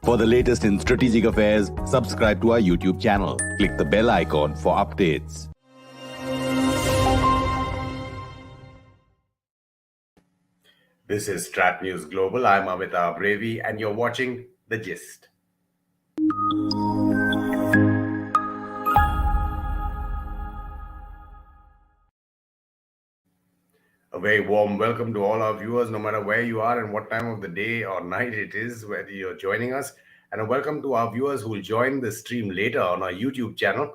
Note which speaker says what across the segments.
Speaker 1: For the latest in strategic affairs, subscribe to our YouTube channel. Click the bell icon for updates.
Speaker 2: This is StratNewsGlobal. I'm Amitabh, Revi, and you're watching The Gist. A very warm welcome to all our viewers, no matter where you are and what time of the day or night it is, whether you're joining us. And a welcome to our viewers who will join the stream later on our YouTube channel.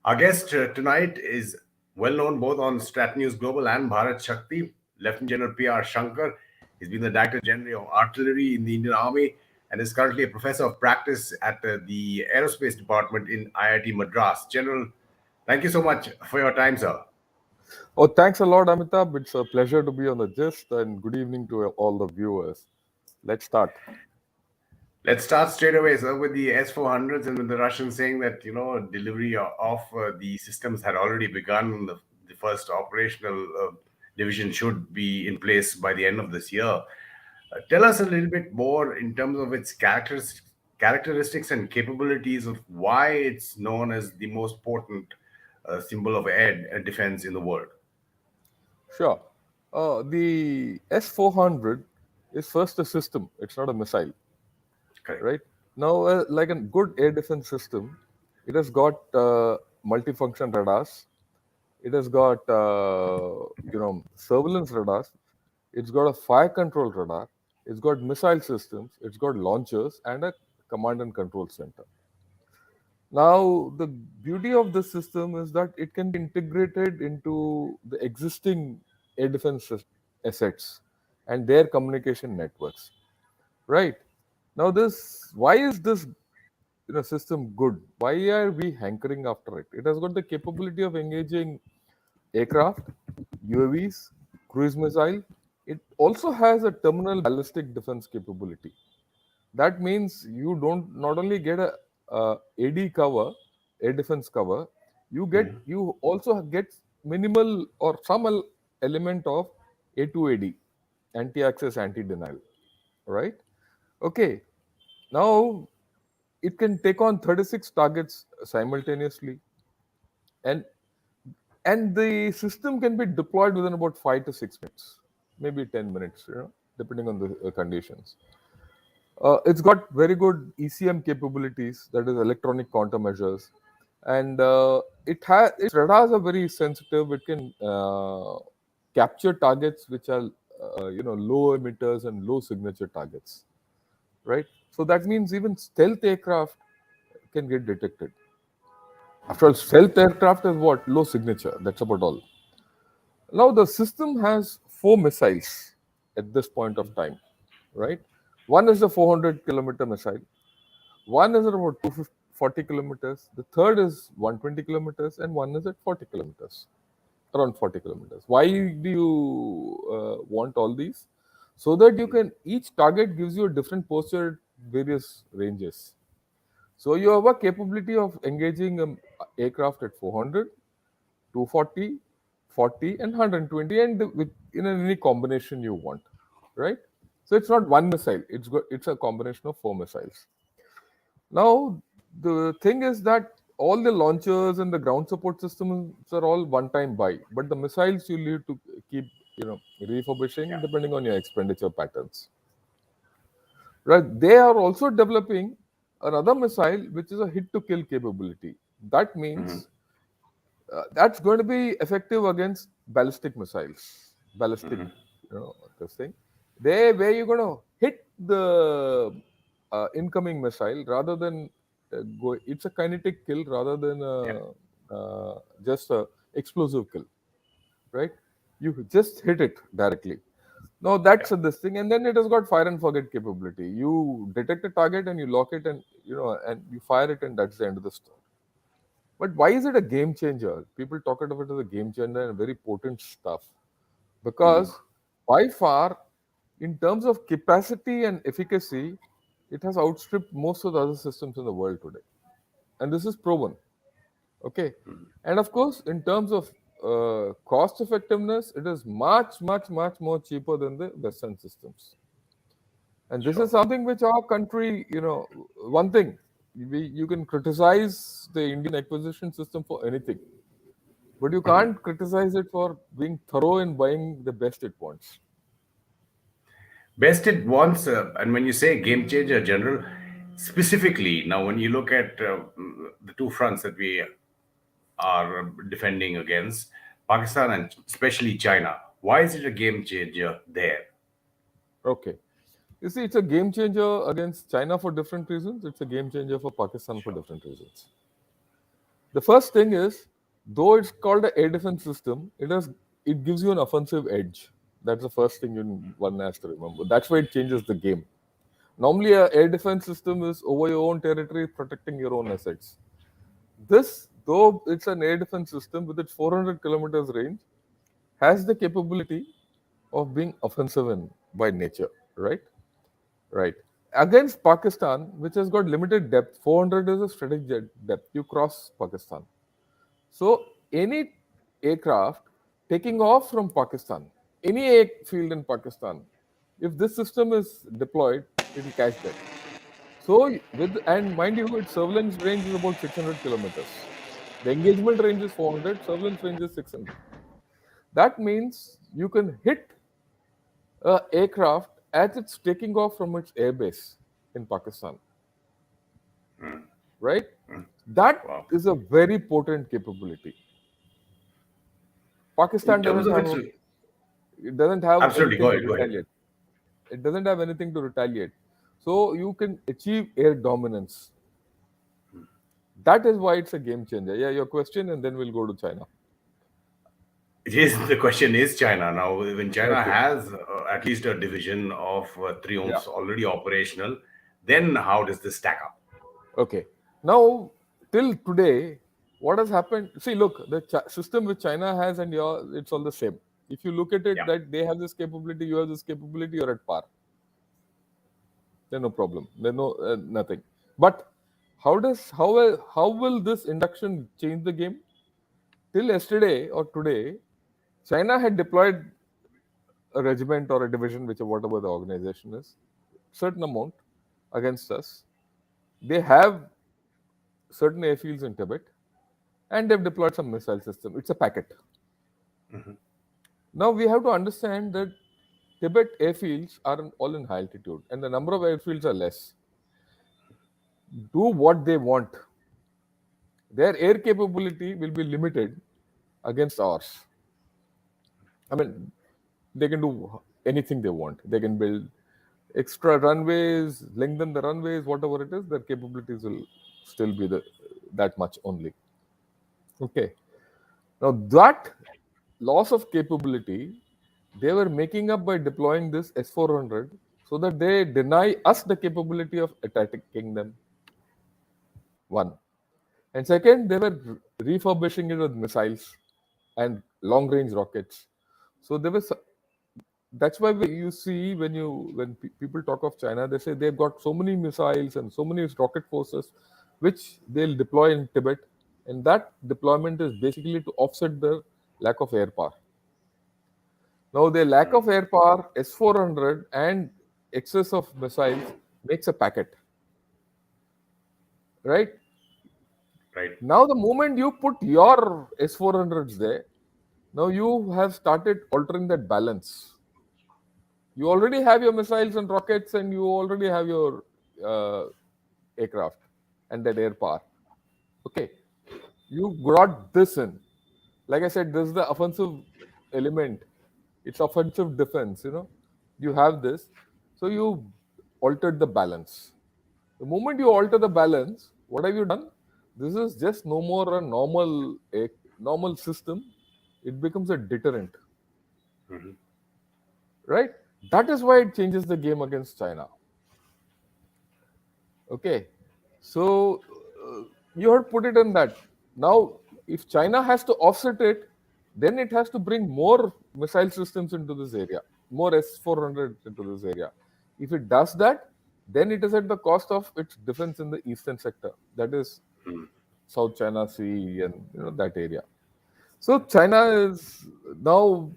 Speaker 2: Our guest tonight is well known both on StratNewsGlobal and Bharat Shakti, Lieutenant General P.R. Shankar. He's been the Director General of Artillery in the Indian Army and is currently a professor of practice at the Aerospace Department in IIT Madras. General, thank you so much for your time, sir.
Speaker 3: Oh, thanks a lot, Amitabh. It's a pleasure to be on the Gist, and good evening to all the viewers. Let's start.
Speaker 2: Let's start straight away, sir, with the S-400s and with the Russians saying that, delivery of the systems had already begun. The first operational division should be in place by the end of this year. Tell us a little bit more in terms of its characteristics and capabilities of why it's known as the most potent symbol of air defense in the world.
Speaker 3: Sure. The S-400 is first a system. It's not a missile.
Speaker 2: Correct.
Speaker 3: Right? Now, like a good air defense system, it has got multifunction radars. It has got, surveillance radars. It's got a fire control radar. It's got missile systems. It's got launchers and a command and control center. Now, the beauty of this system is that it can be integrated into the existing air defense assets and their communication networks, right? Now, why is this system good? Why are we hankering after it? It has got the capability of engaging aircraft, UAVs, cruise missile. It also has a terminal ballistic defense capability. That means you don't not only get a AD cover, air defense cover, you also get minimal or some element of A2AD, anti-access, anti-denial, right? Okay, now it can take on 36 targets simultaneously, and the system can be deployed within about 5 to 6 minutes, maybe 10 minutes, depending on the conditions. It's got very good ECM capabilities, that is electronic countermeasures, and its radars are very sensitive. It can capture targets which are low emitters and low signature targets, right? So that means even stealth aircraft can get detected. After all, stealth aircraft is what? Low signature. That's about all. Now the system has 4 missiles at this point of time, right? One is a 400-kilometer missile. One is at about 240 kilometers. The third is 120 kilometers, and one is at 40 kilometers, around 40 kilometers. Why do you want all these? So that you can, each target gives you a different posture at various ranges. So you have a capability of engaging an aircraft at 400, 240, 40, and 120, and in any combination you want, right? So it's not one missile. It's a combination of 4 missiles. Now the thing is that all the launchers and the ground support systems are all one-time buy, but the missiles you need to keep refurbishing depending on your expenditure patterns. Right? They are also developing another missile which is a hit-to-kill capability. That means that's going to be effective against ballistic missiles. This thing. Where you're going to hit the incoming missile rather than it's a kinetic kill rather than just a explosive kill, right? You just hit it directly. Now that's this thing, and then it has got fire and forget capability. You detect a target and you lock it, and you fire it, and that's the end of the story. But why is it a game changer? People talk about it as a game changer and very potent stuff, because by far, in terms of capacity and efficacy, it has outstripped most of the other systems in the world today, and this is proven. Okay, and of course, in terms of cost effectiveness, it is much more cheaper than the Western systems. And this is something which our country, one thing, you can criticize the Indian acquisition system for anything, but you can't criticize it for being thorough in buying the best it wants.
Speaker 2: Best it wants, and when you say game changer, General, specifically now when you look at the two fronts that we are defending against, Pakistan and especially China, why is it a game changer there?
Speaker 3: Okay. You see, it's a game changer against China for different reasons. It's a game changer for Pakistan for different reasons. The first thing is, though it's called an air defense system, it gives you an offensive edge. That's the first thing one has to remember. That's why it changes the game. Normally, a air defense system is over your own territory, protecting your own assets. This, though it's an air defense system with its 400 kilometers range, has the capability of being offensive by nature, right? Right. Against Pakistan, which has got limited depth, 400 is a strategic depth. You cross Pakistan. So any aircraft taking off from Pakistan, any airfield in Pakistan, if this system is deployed, it will catch that. So and mind you, its surveillance range is about 600 kilometers. The engagement range is 400, surveillance range is 600. That means you can hit a aircraft as it's taking off from its airbase in Pakistan. Right? That
Speaker 2: Wow.
Speaker 3: is a very potent capability. Pakistan
Speaker 2: In terms of its,
Speaker 3: it doesn't have
Speaker 2: absolutely,
Speaker 3: anything
Speaker 2: go
Speaker 3: to
Speaker 2: ahead, go ahead.
Speaker 3: retaliate. It doesn't have anything to retaliate. So you can achieve air dominance. That is why it's a game changer. Yeah, your question, and then we'll go to China.
Speaker 2: The question is China. Now, when China
Speaker 3: Okay.
Speaker 2: has at least a division of
Speaker 3: Yeah.
Speaker 2: Triumphs already operational, then how does this stack up?
Speaker 3: Okay. Now, till today, what has happened? See, look, the system which China has and it's all the same. If you look at it,
Speaker 2: Yeah.
Speaker 3: that they have this capability, you have this capability, you're at par. There's no problem. There's no nothing. But how will this induction change the game? Till yesterday or today, China had deployed a regiment or a division, whatever the organization is, certain amount against us. They have certain airfields in Tibet, and they've deployed some missile system. It's a packet. Now we have to understand that Tibet airfields are all in high altitude, and the number of airfields are less. Do what they want. Their air capability will be limited against ours. I mean, they can do anything they want. They can build extra runways, lengthen the runways, whatever it is. Their capabilities will still be that much only. Okay. Now that loss of capability, they were making up by deploying this S-400 so that they deny us the capability of attacking them. One. And second, they were refurbishing it with missiles and long-range rockets. So that's why you see when people talk of China, they say they've got so many missiles and so many rocket forces, which they'll deploy in Tibet, and that deployment is basically to offset the lack of air power. Now, the lack of air power, S-400 and excess of missiles makes a packet, right?
Speaker 2: Right.
Speaker 3: Now, the moment you put your S-400s there, now you have started altering that balance. You already have your missiles and rockets, and you already have your aircraft and that air power. Okay, you brought this in. Like I said, this is the offensive element. It's offensive defense. You have this, so you altered the balance. The moment you alter the balance, what have you done? This is just no more a normal system. It becomes a deterrent. Right? That is why it changes the game against China. Okay. So you have put it in that. Now, if China has to offset it, then it has to bring more missile systems into this area, more S-400 into this area. If it does that, then it is at the cost of its defense in the eastern sector, that is South China Sea and that area. So China is now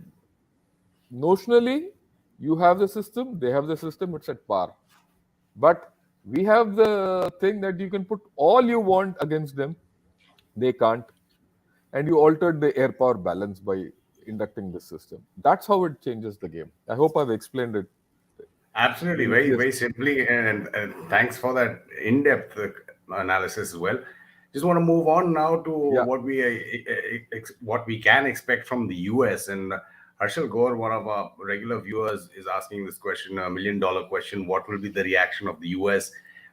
Speaker 3: notionally, you have the system, they have the system, it's at par. But we have the thing that you can put all you want against them, they can't, and you altered the air power balance by inducting this system. That's how it changes the game. I hope I've explained it
Speaker 2: Absolutely,
Speaker 3: the
Speaker 2: very,
Speaker 3: easiest.
Speaker 2: very simply, and thanks for that in-depth analysis as well. Just want to move on now to
Speaker 3: Yeah,
Speaker 2: what we can expect from the US. And Harshal Gore, one of our regular viewers, is asking this question, $1 million question: what will be the reaction of the US?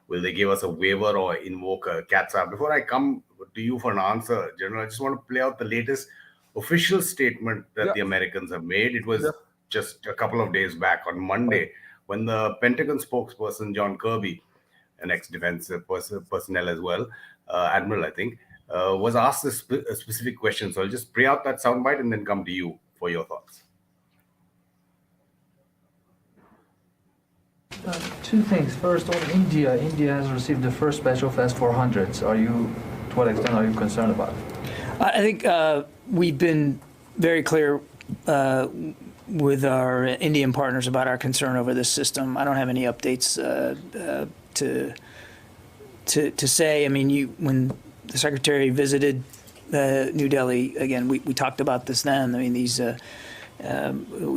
Speaker 2: Will they give us a waiver or invoke a CAATSA? Before I come to you for an answer, General, I just want to play out the latest official statement that
Speaker 3: yeah,
Speaker 2: the Americans have made. It
Speaker 3: yeah.
Speaker 2: was just a couple of days back on
Speaker 3: Fine.
Speaker 2: Monday when the Pentagon spokesperson John Kirby, an ex-defense personnel as well, admiral I think, was asked a specific question. So I'll just play out that soundbite and then come to you for your thoughts.
Speaker 4: Two things. First, on India. India has received the first batch of S-400s. To what extent are you concerned about it?
Speaker 5: I think we've been very clear with our Indian partners about our concern over this system. I don't have any updates to say. I mean, when the Secretary visited New Delhi, again, we talked about this then. I mean, we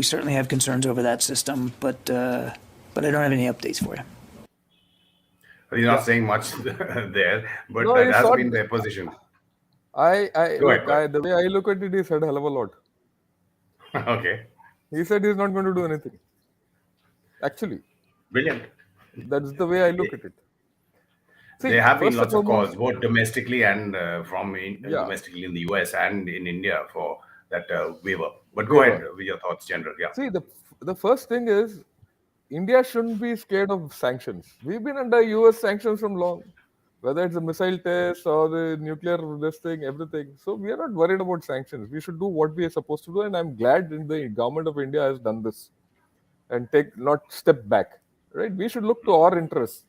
Speaker 5: certainly have concerns over that system, but I don't have any updates for you.
Speaker 2: You're not saying much there, but
Speaker 3: No,
Speaker 2: that
Speaker 3: he
Speaker 2: has
Speaker 3: saw.
Speaker 2: been their position.
Speaker 3: I
Speaker 2: Go
Speaker 3: look.
Speaker 2: ahead.
Speaker 3: The way I look at it, he said a hell of a lot.
Speaker 2: Okay,
Speaker 3: He said he's not going to do anything. Actually,
Speaker 2: brilliant.
Speaker 3: that's the way I look at it. See,
Speaker 2: There have been
Speaker 3: first and
Speaker 2: lots of calls,
Speaker 3: foremost,
Speaker 2: both domestically and
Speaker 3: yeah.
Speaker 2: domestically in the US and in India for that waiver. But go ahead
Speaker 3: Waiver.
Speaker 2: with your thoughts, General. Yeah.
Speaker 3: See, the first thing is India shouldn't be scared of sanctions. We've been under US sanctions from long, whether it's the missile test or the nuclear this thing, everything. So we are not worried about sanctions. We should do what we are supposed to do, and I'm glad the government of India has done this and not step back. Right? We should look to our interests.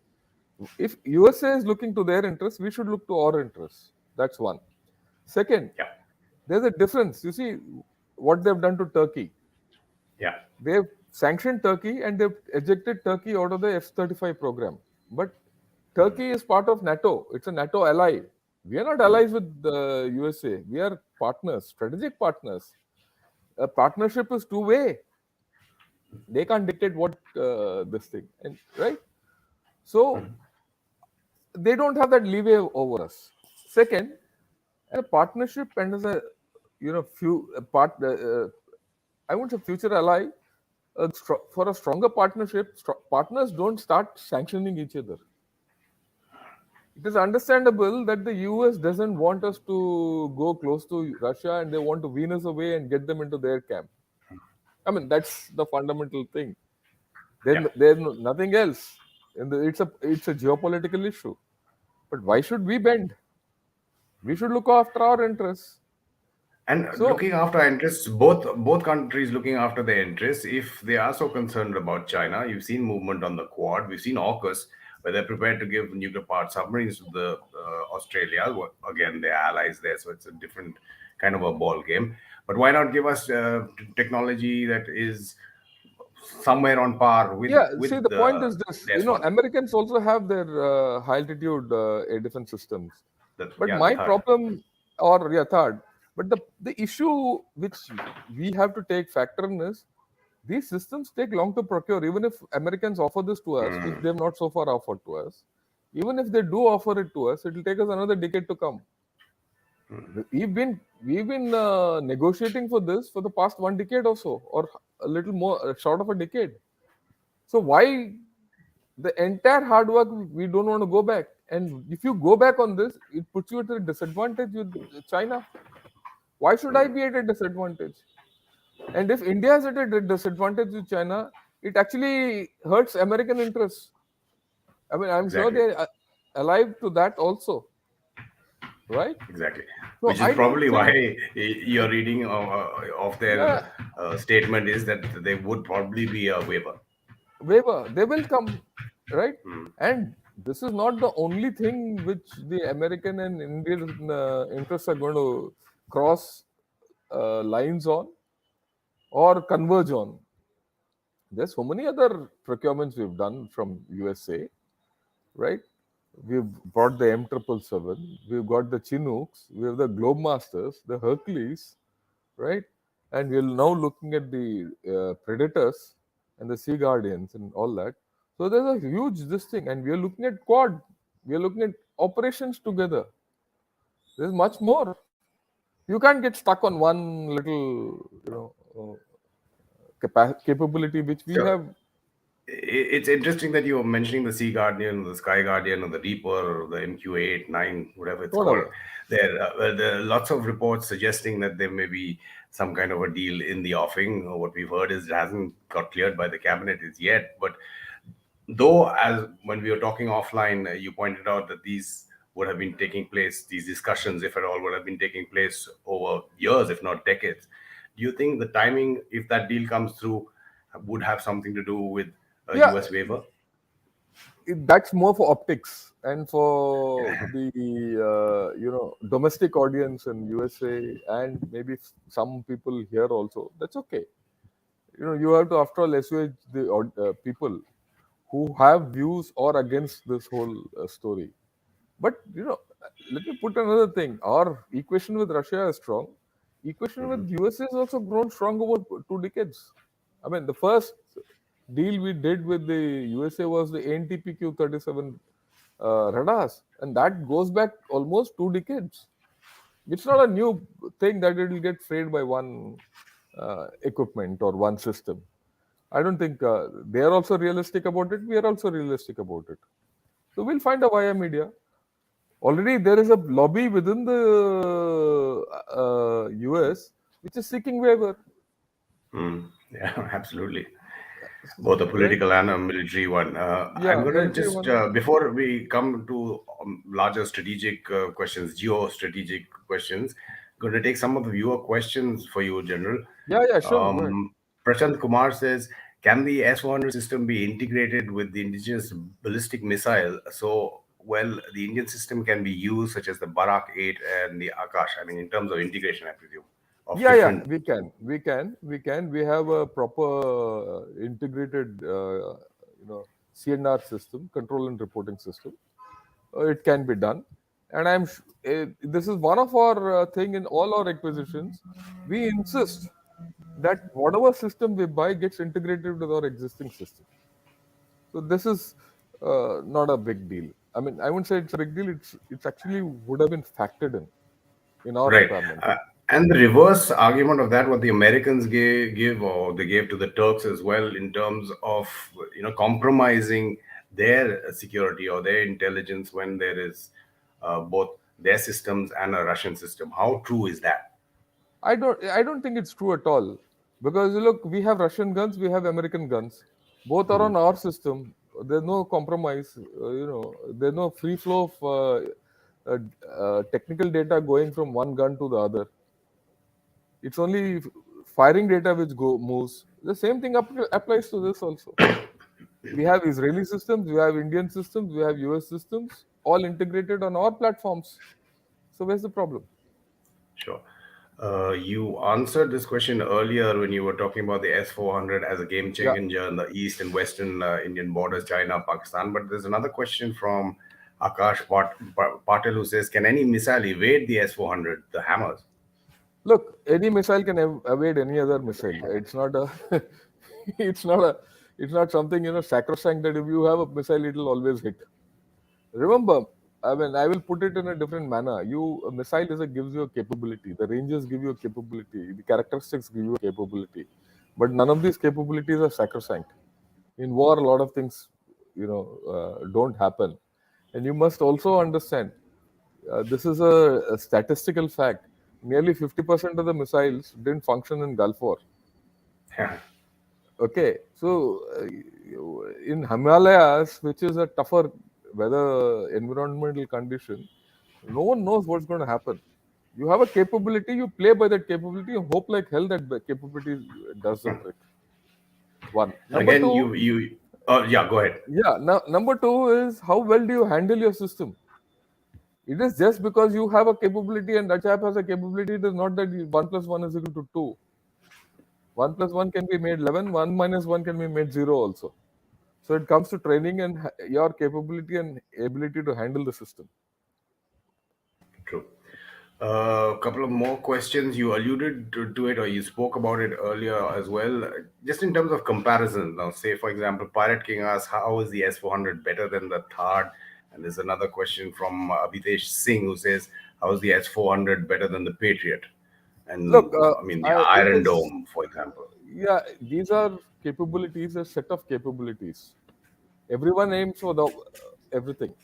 Speaker 3: If USA is looking to their interests, we should look to our interests. That's one. Second,
Speaker 2: Yeah.
Speaker 3: there's a difference. You see what they've done to Turkey.
Speaker 2: Yeah.
Speaker 3: They've sanctioned Turkey and they've ejected Turkey out of the F-35 program. But Turkey is part of NATO. It's a NATO ally. We are not allies with the USA. We are partners, strategic partners. A partnership is two-way. They can't dictate what this thing, and right. So they don't have that leeway over us. Second, a partnership and as a I won't say future ally. For a stronger partnership, partners don't start sanctioning each other. It is understandable that the US doesn't want us to go close to Russia and they want to wean us away and get them into their camp. I mean, that's the fundamental thing.
Speaker 2: Yeah.
Speaker 3: There's nothing else. It's a geopolitical issue. But why should we bend? We should look after our interests.
Speaker 2: And
Speaker 3: So,
Speaker 2: looking after interests, both countries looking after their interests. If they are so concerned about China, you've seen movement on the Quad. We've seen AUKUS, where they're prepared to give nuclear-powered submarines to the Australia. Again, they're allies there, so it's a different kind of a ball game. But why not give us technology that is somewhere on par with
Speaker 3: yeah, see, the point is this.
Speaker 2: their one?
Speaker 3: Americans also have their high-altitude air defense systems. But
Speaker 2: Yeah, the
Speaker 3: my
Speaker 2: third.
Speaker 3: problem, third, but the issue which we have to take factor in is these systems take long to procure. Even if Americans offer this to us, which they've not so far offered to us, even if they do offer it to us, it will take us another decade to come. We've been negotiating for this for the past 1 decade or so, or a little more, short of a decade. So why the entire hard work we don't want to go back? And if you go back on this, it puts you at a disadvantage with China. Why should I be at a disadvantage? And if India is at a disadvantage with China, it actually hurts American interests. I mean, I'm sure
Speaker 2: Exactly.
Speaker 3: they're alive to that also, right?
Speaker 2: Exactly.
Speaker 3: So
Speaker 2: Which is
Speaker 3: I don't
Speaker 2: probably
Speaker 3: think,
Speaker 2: why your reading of their
Speaker 3: yeah,
Speaker 2: statement is that there would probably be a waiver.
Speaker 3: waiver, they will come, right? And this is not the only thing which the American and Indian interests are going to cross lines on or converge on. There's so many other procurements we've done from USA. right? We've brought the M777, we've got the Chinooks, we have the Globemasters, the Hercules, right? And we're now looking at the Predators and the Sea Guardians and all that. So there's a huge this thing, and we are looking at Quad. We are looking at operations together. There's much more. You can't get stuck on one little, capability which we
Speaker 2: So
Speaker 3: have.
Speaker 2: it's interesting that you're mentioning the Sea Guardian, the Sky Guardian, or the Reaper, or the MQ-8, 9, whatever it's called.
Speaker 3: Whatever.
Speaker 2: There are lots of reports suggesting that there may be some kind of a deal in the offing. What we've heard is it hasn't got cleared by the cabinet as yet. But though, as when we were talking offline, you pointed out that these would have been taking place, these discussions, if at all, would have been taking place over years, if not decades. Do you think the timing, if that deal comes through, would have something to do with a
Speaker 3: Yeah,
Speaker 2: US waiver?
Speaker 3: that's more for optics and for the domestic audience in USA and maybe some people here also. That's okay. You have to, after all, assuage the people who have views or against this whole story. But let me put another thing. Our equation with Russia is strong. Equation with US is also grown strong over 2 decades. I mean, the first deal we did with the USA was the ANTPQ-37 radars, and that goes back almost 2 decades. It's not a new thing that it will get frayed by one equipment or one system. I don't think they are also realistic about it. We are also realistic about it. So we'll find a via media. Already there is a lobby within the US which is seeking waiver.
Speaker 2: Yeah, absolutely. Both a
Speaker 3: Right?
Speaker 2: political and a military one. I'm
Speaker 3: Yeah,
Speaker 2: going to
Speaker 3: military
Speaker 2: just,
Speaker 3: one.
Speaker 2: before we come to larger strategic questions, geo-strategic questions, going to take some of the viewer questions for you, General.
Speaker 3: Yeah, sure. Go ahead.
Speaker 2: Prashant Kumar says, can the S-400 system be integrated with the indigenous ballistic missile so, well, the Indian system can be used, such as the Barak 8 and the Akash? I mean, in terms of integration, I presume, of
Speaker 3: Yeah,
Speaker 2: different.
Speaker 3: we can. We have a proper integrated, CNR system, control and reporting system. It can be done, and this is one of our thing in all our acquisitions. We insist that whatever system we buy gets integrated with our existing system. So this is not a big deal. I mean, I wouldn't say it's a big deal. It's actually would have been factored in our
Speaker 2: Right.
Speaker 3: requirement.
Speaker 2: And the reverse argument of that, what the Americans give, or they gave to the Turks as well, in terms of compromising their security or their intelligence when there is both their systems and a Russian system. How true is that?
Speaker 3: I don't think it's true at all, because look, we have Russian guns, we have American guns. Both are on our system. There's no compromise. There's no free flow of technical data going from one gun to the other. It's only firing data which moves. The same thing applies to this also. We have Israeli systems, we have Indian systems, we have US systems, all integrated on our platforms. So where's the problem?
Speaker 2: Sure. You answered this question earlier when you were talking about the S-400 as a game
Speaker 3: Yeah.
Speaker 2: changer in the east and western Indian borders, China, Pakistan. But there's another question from Akash Patel who says, can any missile evade the S-400, the hammers?
Speaker 3: Look, any missile can evade any other missile. It's not a, it's not a, it's not something sacrosanct that if you have a missile, it will always hit. Remember, I mean, I will put it in a different manner. A missile gives you a capability. The ranges give you a capability. The characteristics give you a capability. But none of these capabilities are sacrosanct. In war, a lot of things, don't happen. And you must also understand, this is a statistical fact. Nearly 50% of the missiles didn't function in Gulf War. Okay, so in Himalayas, which is a tougher weather environmental condition, no one knows what's going to happen. You have a capability, you play by that capability, and hope like hell that the capability does the trick. One. Number
Speaker 2: Again,
Speaker 3: two,
Speaker 2: yeah, go ahead.
Speaker 3: yeah. Now, number two is how well do you handle your system? It is just because you have a capability and that chap has a capability, it is not that 1 plus 1 is equal to 2. 1 plus 1 can be made 11, 1 minus 1 can be made 0 also. So it comes to training and your capability and ability to handle the system.
Speaker 2: True. A couple of more questions. You alluded to it, or you spoke about it earlier as well. Just in terms of comparison, now, say for example, Pirate King asks, "How is the S400 better than the Thar?" And there's another question from Abhitesh Singh who says, "How is the S400 better than the Patriot?" And
Speaker 3: Look,
Speaker 2: I mean, the
Speaker 3: it
Speaker 2: Iron
Speaker 3: is,
Speaker 2: Dome, for example.
Speaker 3: yeah, these are capabilities, a set of capabilities. Everyone aims for the everything.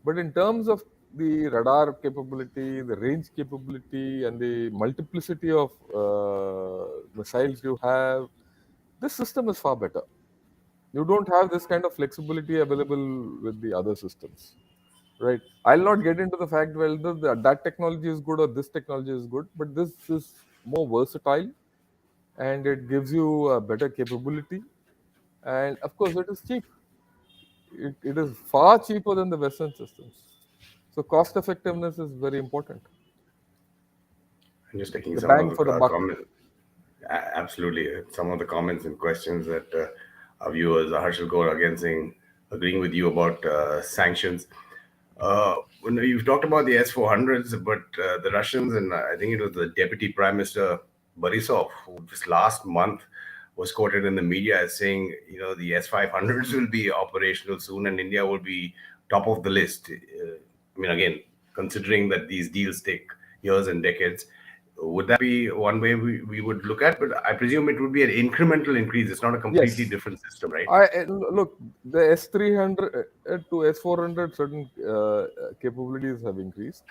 Speaker 3: But in terms of the radar capability, the range capability, and the multiplicity of missiles you have, this system is far better. You don't have this kind of flexibility available with the other systems, right? I'll not get into the fact whether that technology is good or this technology is good, but this is more versatile and it gives you a better capability. And of course, it is cheap. It is far cheaper than the Western systems. So cost effectiveness is very important.
Speaker 2: I'm just taking
Speaker 3: The
Speaker 2: some
Speaker 3: bang
Speaker 2: of
Speaker 3: for the
Speaker 2: the
Speaker 3: buck.
Speaker 2: comments. Absolutely. Some of the comments and questions that our viewers, Harshal Kaur, again saying, agreeing with you about sanctions. When you've talked about the S-400s, but the Russians, and I think it was the Deputy Prime Minister Borisov, who just last month was quoted in the media as saying, the S-500s will be operational soon and India will be top of the list. I mean, again, considering that these deals take years and decades, would that be one way we would look at? But I presume it would be an incremental increase. It's not a completely
Speaker 3: Yes.
Speaker 2: different system, right?
Speaker 3: Look, the S300 to S400, certain capabilities have increased.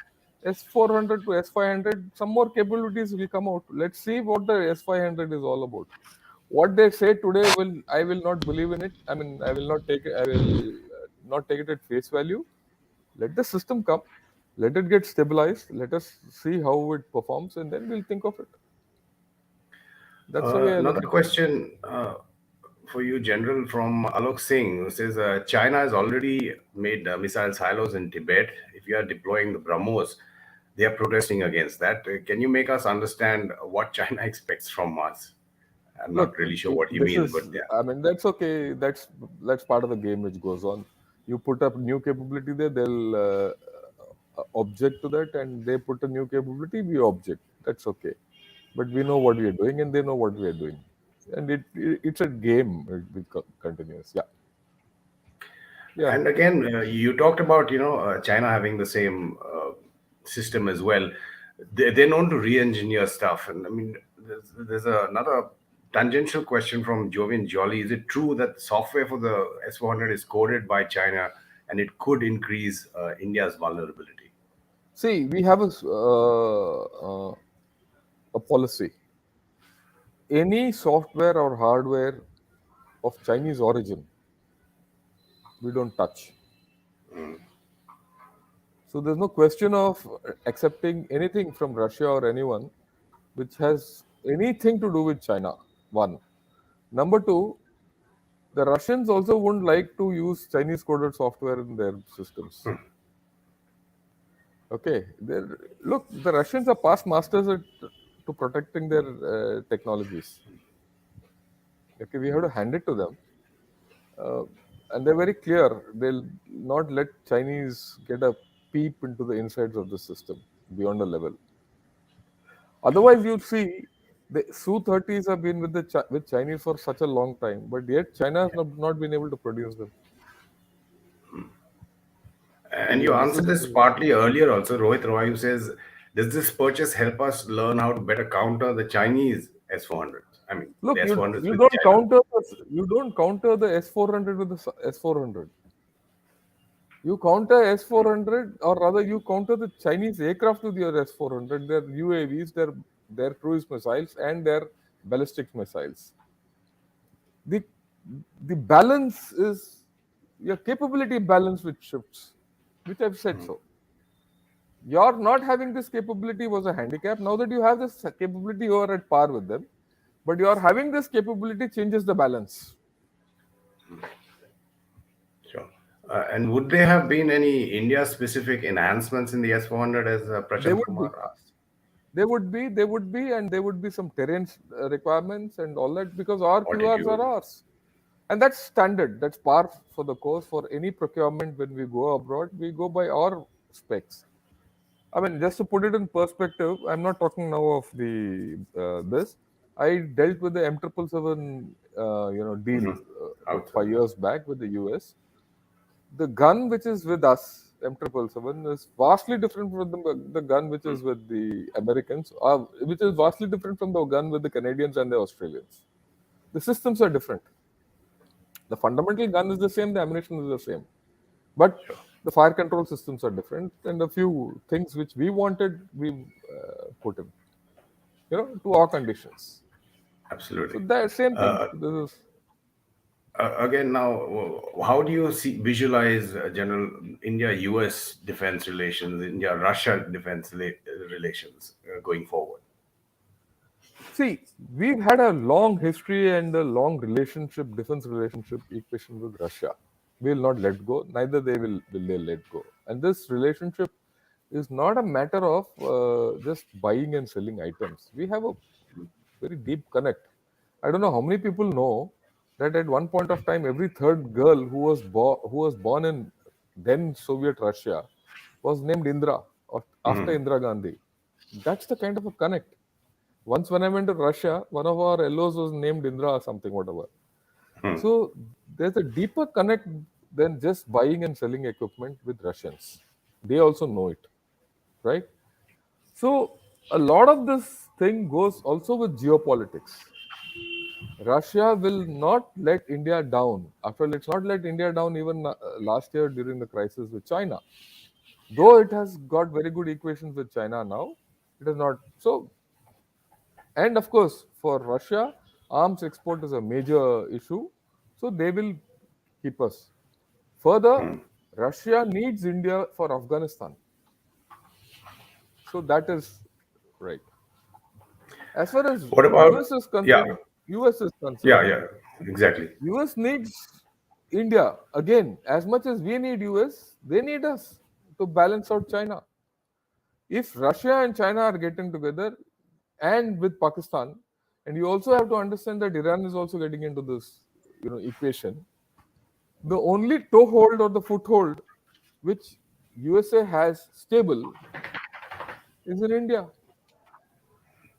Speaker 3: S400 to S500, some more capabilities will come out. Let's see what the S500 is all about. What they say today, I will not believe in it. I mean, I will not take it. I will not take it at face value. Let the system come. Let it get stabilized. Let us see how it performs, and then we'll think of it. That's the way I look
Speaker 2: Another
Speaker 3: at it.
Speaker 2: question for you, General, from Alok Singh, who says China has already made missile silos in Tibet. If you are deploying the BrahMos, they are protesting against that. Can you make us understand what China expects from us? I'm not
Speaker 3: Look,
Speaker 2: really sure what he
Speaker 3: this
Speaker 2: means, but
Speaker 3: is,
Speaker 2: yeah.
Speaker 3: I mean, that's okay. That's part of the game which goes on. You put up new capability there, they'll object to that, and they put a new capability, we object. That's okay. But we know what we are doing, and they know what we are doing, and it's a game. It continues. Yeah, yeah.
Speaker 2: And again, you talked about China having the same system as well. They're known to re-engineer stuff, and I mean, there's another tangential question from Jovian Jolly. Is it true that software for the S400 is coded by China, and it could increase India's vulnerability?
Speaker 3: See, we have a policy. Any software or hardware of Chinese origin, we don't touch. So there's no question of accepting anything from Russia or anyone which has anything to do with China. One. Number two, the Russians also wouldn't like to use Chinese coded software in their systems. Okay. Look, the Russians are past masters to protecting their technologies. Okay, we have to hand it to them. And they're very clear. They'll not let Chinese get a peep into the insides of the system beyond a level. Otherwise, you see, the Su-30s have been with with Chinese for such a long time, but yet China has not been able to produce them.
Speaker 2: And you
Speaker 3: This
Speaker 2: answered
Speaker 3: is
Speaker 2: this partly earlier also, Rohit Roy, who says, does this purchase help us learn how to better counter the Chinese S400s? I mean,
Speaker 3: look.
Speaker 2: the S400s
Speaker 3: You
Speaker 2: with
Speaker 3: don't
Speaker 2: China.
Speaker 3: counter the S400 with the S400. You counter S400, or rather, you counter the Chinese aircraft with your S400, their UAVs, their cruise missiles, and their ballistic missiles. The the balance is your capability balance which shifts, which I've said so. Your not having this capability was a handicap. Now that you have this capability, you are at par with them. But your having this capability changes the balance.
Speaker 2: Sure. And would there have been any India-specific enhancements in the S400 as
Speaker 3: They
Speaker 2: Prashant
Speaker 3: would be.
Speaker 2: Kumar asked?
Speaker 3: They would be, and there would be some terrain requirements and all that because our
Speaker 2: Altitude.
Speaker 3: QRs are ours. And that's standard. That's par for the course for any procurement. When we go abroad, we go by our specs. I mean, just to put it in perspective, I'm not talking now of the this. I dealt with the M777 deal about 5 years back with the US. The gun which is with us, M777, is vastly different from the gun which is with the Americans, which is vastly different from the gun with the Canadians and the Australians. The systems are different. The fundamental gun is the same, the ammunition is the same, but the fire control systems are different, and a few things which we wanted, we put in, to our conditions.
Speaker 2: Absolutely.
Speaker 3: So that same thing. This is
Speaker 2: Again, now, how do you visualize general India-U.S. defense relations, India-Russia defense relations going forward?
Speaker 3: See, we've had a long history and a long relationship, defense relationship equation with Russia. We'll not let go. Neither will they let go. And this relationship is not a matter of just buying and selling items. We have a very deep connect. I don't know how many people know that at one point of time, every third girl who was born in then Soviet Russia was named Indra or after Indira Gandhi. That's the kind of a connect. Once when I went to Russia, one of our LOs was named Indra or something, whatever. So there's a deeper connect than just buying and selling equipment with Russians. They also know it, right? So a lot of this thing goes also with geopolitics. Russia will not let India down. After all, it's not let India down even last year during the crisis with China. Though it has got very good equations with China now, it is not. So, and of course, for Russia, arms export is a major issue. So they will keep us. Further, Russia needs India for Afghanistan. So that is right. As far as
Speaker 2: What about,
Speaker 3: US is
Speaker 2: yeah,
Speaker 3: concerned, US is concerned,
Speaker 2: yeah, exactly.
Speaker 3: US needs India again as much as we need US. They need us to balance out China. If Russia and China are getting together, and with Pakistan, and you also have to understand that Iran is also getting into this, equation. The only toehold or the foothold which USA has stable is in India.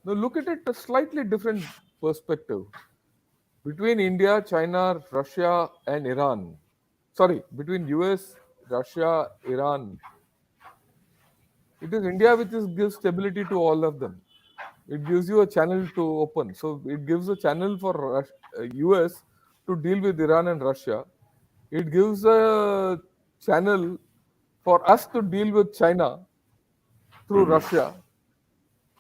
Speaker 3: Now look at it a slightly different perspective. Between India, China, Russia, and Iran. Sorry, between US, Russia, Iran. It is India which gives stability to all of them. It gives you a channel to open. So it gives a channel for US to deal with Iran and Russia. It gives a channel for us to deal with China through Russia,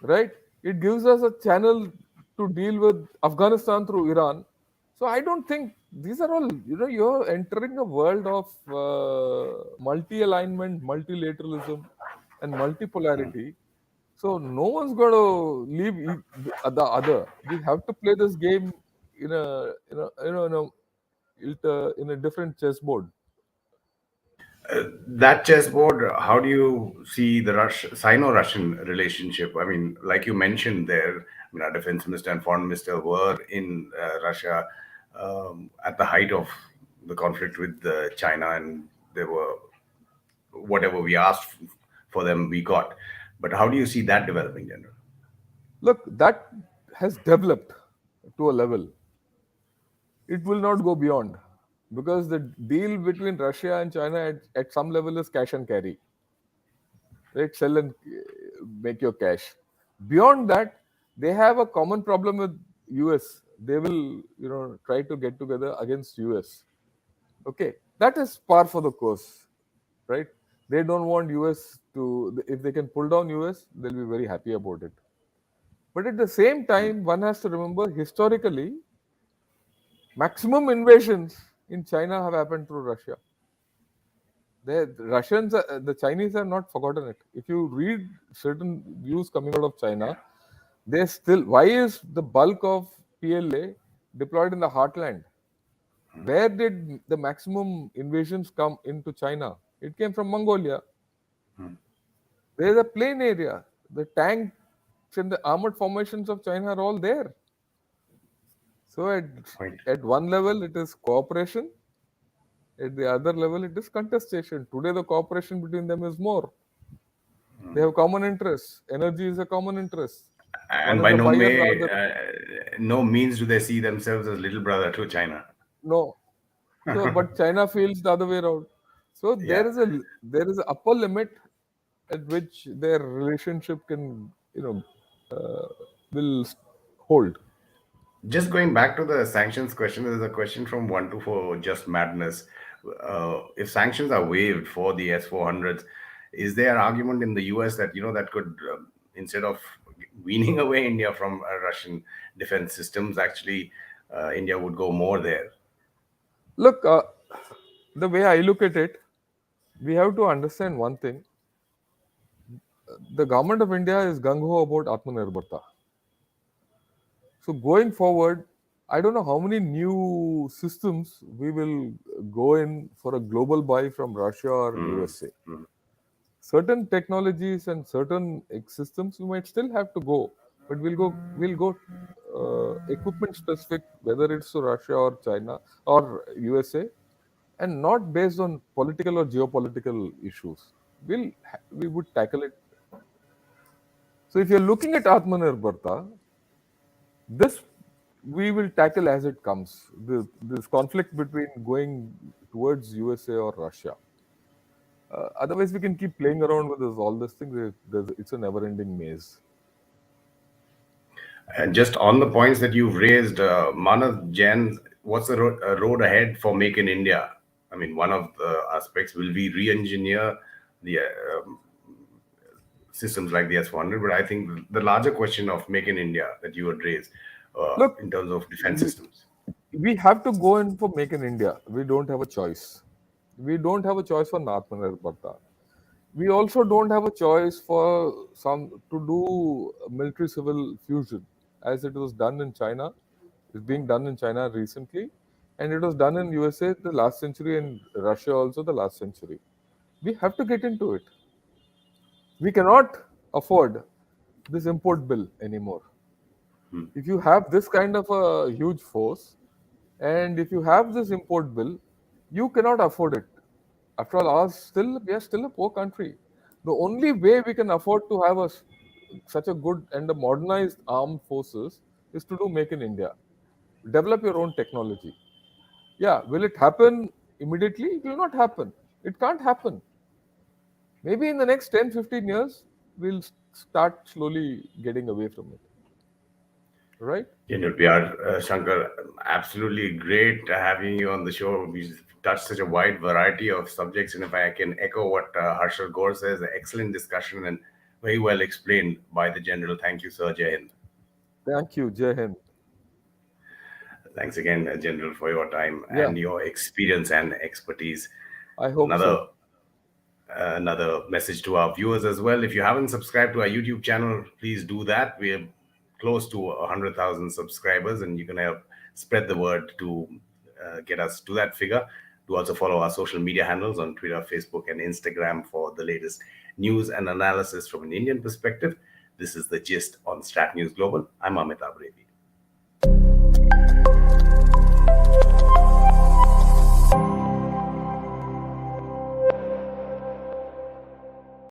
Speaker 3: right? It gives us a channel to deal with Afghanistan through Iran. So I don't think these are all, you're entering a world of multi-alignment, multilateralism, and multipolarity. So no one's going to leave the other. We have to play this game in a different chessboard.
Speaker 2: That chessboard, how do you see the Sino-Russian relationship? I mean, like you mentioned there, I mean, our defense minister and foreign minister were in Russia at the height of the conflict with China, and they were whatever we asked for them, we got. But how do you see that developing, General?
Speaker 3: Look, that has developed to a level. It will not go beyond because the deal between Russia and China at some level is cash and carry. Right? Sell and make your cash. Beyond that, they have a common problem with US. They will, try to get together against US. Okay, that is par for the course, right? They don't want US to. If they can pull down US, they'll be very happy about it. But at the same time, one has to remember historically, maximum invasions in China have happened through Russia. The Chinese have not forgotten it. If you read certain views coming out of China, they still. Why is the bulk of PLA deployed in the heartland? Where did the maximum invasions come into China? It came from Mongolia. There's a plain area. The tanks and the armored formations of China are all there. So
Speaker 2: Point.
Speaker 3: at one level it is cooperation, at the other level it is contestation. Today the cooperation between them is more. They have common interests. Energy is a common interest. One
Speaker 2: And
Speaker 3: is
Speaker 2: by
Speaker 3: a
Speaker 2: no
Speaker 3: buyer, the
Speaker 2: way,
Speaker 3: other
Speaker 2: no means do they see themselves as little brother to China.
Speaker 3: no. So, but China feels the other way around. So
Speaker 2: Yeah.
Speaker 3: there is a upper limit at which their relationship can will hold.
Speaker 2: Just going back to the sanctions question, there's a question from 124 Just Madness. If sanctions are waived for the S-400s, is there an argument in the US that, that could, instead of weaning away India from Russian defense systems, actually, India would go more there?
Speaker 3: Look, the way I look at it, we have to understand one thing. The government of India is gung ho about Atmanirbharta. So going forward, I don't know how many new systems we will go in for a global buy from Russia or USA. Certain technologies and certain systems we might still have to go, but we'll go equipment specific, whether it's to Russia or China or USA, and not based on political or geopolitical issues. We would tackle it. So if you're looking at Atmanirbharta, this we will tackle as it comes. This conflict between going towards USA or Russia. Otherwise, we can keep playing around with all these things. It's a never-ending maze.
Speaker 2: And just on the points that you've raised, Manav Jain, what's the road ahead for Make in India? I mean, one of the aspects, will we re-engineer the systems like the S-400? But I think the larger question of Make in India that you would raise
Speaker 3: Look,
Speaker 2: in terms of defense systems.
Speaker 3: we have to go in for Make in India. We don't have a choice. We don't have a choice for Atmanirbharta. We also don't have a choice for some to do military civil fusion, as it was done in China. It's being done in China recently, and it was done in USA the last century and Russia also the last century. We have to get into it. We cannot afford this import bill anymore. If you have this kind of a huge force, and if you have this import bill, you cannot afford it. After all, we are still a poor country. The only way we can afford to have such a good and a modernized armed forces is to do Make in India. Develop your own technology. Yeah, will it happen immediately? It will not happen. It can't happen. Maybe in the next 10, 15 years, we'll start slowly getting away from it. Right?
Speaker 2: Gen P.R. Shankar, absolutely great having you on the show. We touched such a wide variety of subjects, and if I can echo what Harshal Gore says, excellent discussion and very well explained by the General. Thank you, Sir. Jai Hind.
Speaker 3: Thank you, Jai Hind.
Speaker 2: Thanks again, General, for your time
Speaker 3: Yeah.
Speaker 2: and your experience and expertise.
Speaker 3: I hope so.
Speaker 2: Another message to our viewers as well. If you haven't subscribed to our YouTube channel, please do that. We're close to 100,000 subscribers, and you can help spread the word to get us to that figure. Do also follow our social media handles on Twitter, Facebook, and Instagram for the latest news and analysis from an Indian perspective. This is The Gist on StratNewsGlobal. I'm Amitabh Revi.